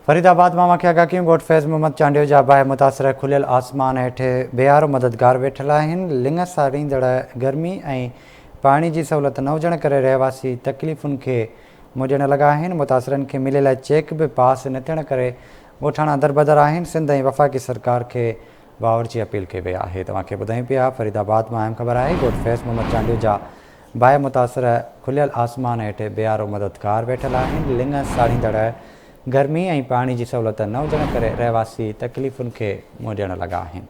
फरीदाबाद मां वाक़िया गाकियूं ॻोठ फैज़ मोहम्मद चांडियो जा बाहि मुतासिर खुलियल आसमान हेठि बेहारो मददगार वेठल आहिनि। लिंग साड़ींदड़ गर्मी ऐं पाणी जी सहूलियत न हुजण करे रहवासी तकलीफ़ुनि खे मुंझण लॻा आहिनि। मुतासिरनि खे मिलियल चेक बि पास न थियण करे ॻोठाणा दरबदर आहिनि। सिंध ऐं वफ़ाक़ी सरकार खे वावर जी अपील कई वई आहे। तव्हांखे ॿुधायूं पिया फरीदाबाद मां अहम ख़बर आहे। ॻोठ फैज़ मोहम्मद चांडियो जा बाहि मुतासिर खुलियल आसमान हेठि बेहारो मददगार वेठल आहिनि। लिंग साड़ींदड़ गर्मी ऐं पाणी जी सहूलियत न हुजण करे रहवासी तकलीफ़ुनि खे मुंझण लॻा आहिनि।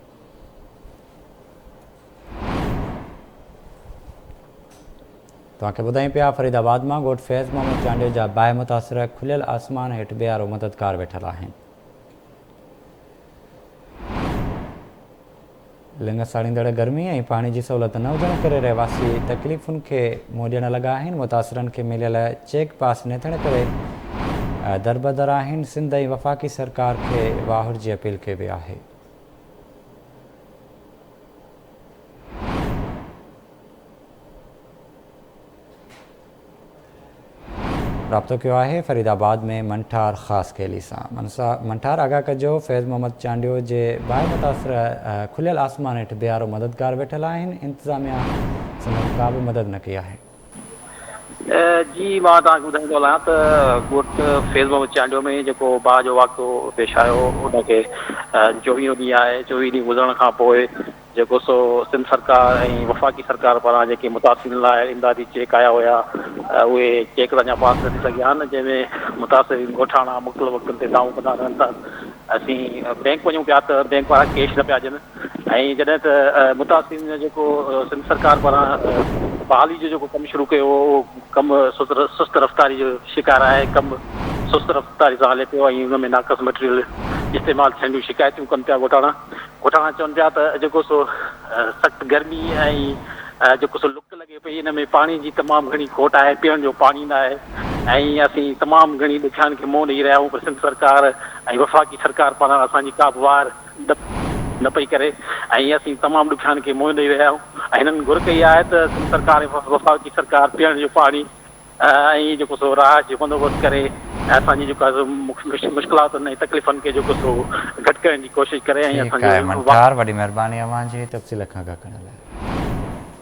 तव्हांखे ॿुधायूं पिया फरीदाबाद मां ॻोठ फैज़ मोहम्मद चांडियो जा बाहि मुतासिर खुलियल आसमान हेठि बेहारो मददगार वेठल आहिनि। लिंग साड़ींदड़ गर्मी ऐं पाणी जी सहूलियत न हुजण करे रहवासी तकलीफ़ुनि खे मुंझण लॻा आहिनि। मुतासिरनि खे मिलियल चेक पास न थियण करे दरबदर आहिनि। सिंध ऐं वफ़ाक़ी सरकार खे वाहुर जी अपील कई वई आहे। राब्तो कयो आहे फरीदाबाद में मंठार ख़ासि कैली सां। मंठार आगाह कजो। फैज़ मोहम्मद चांडियो जे बाहि मुतासिर खुलियल आसमान हेठि बेहारो मददगार वेठल आहिनि। इंतिज़ामिया संदनि का बि मदद न कई आहे। जी मां तव्हांखे ॿुधाईंदो हलां त ॻोठ फैज़ मोहम्मद चांडियो में जेको बाहि जो वाक़ियो पेश आयो उनखे 24 ॾींहुं आहे। 24 ॾींहुं गुज़रण खां पोइ जेको सो सिंध सरकार ऐं वफ़ाक़ी सरकार पारां जेके मुतासिरनि लाइ इमदादी चेक आया हुया उहे चेक अञा पास न थी सघिया आहिनि, जंहिंमें मुतासिर ॻोठाणा मुख़्तलिफ़ वक़्तनि ते दावो कंदा रहनि था। असीं बैंक वञूं पिया त बैंक वारा कैश न पिया ॾियनि ऐं जॾहिं त मुतासिरनि जेको सिंध सरकार पारां बहाली जो जेको कमु शुरू कयो उहो कमु सुस्त रफ़्तारी जो शिकार आहे। कमु सुस्त रफ़्तारी सां हले पियो ऐं हुन में नाक़स मटीरियल इस्तेमालु थियण जूं शिकायतूं कनि पिया। ॻोठाणा चवनि पिया त जेको सो सख़्तु गर्मी ऐं जेको सो लुक लॻे पई हिन में पाणी जी तमामु घणी खोट आहे। पीअण जो पाणी न आहे ऐं असीं तमामु घणी ॾुखियाईनि खे मुंहुं ॾेई रहिया आहियूं। पर सिंध सरकार ऐं वफ़ाक़ी सरकार पारां असांजी का बि वार न पई करे ऐं असीं तमामु ॾुखियाईनि खे मुंहुं ॾेई रहिया आहियूं ऐं हिननि घुर कई आहे त सिंध सरकार ऐं वफ़ाक़ी सरकार पीअण जो पाणी ऐं जेको सो राहत जो बंदोबस्तु करे असांजी जेका मुश्किलातुनि ऐं तकलीफ़ुनि खे जेको सो घटि करण जी कोशिशि करे ऐं वॾी महिरबानी अव्हां जी तफ़सील खां करण लाइ।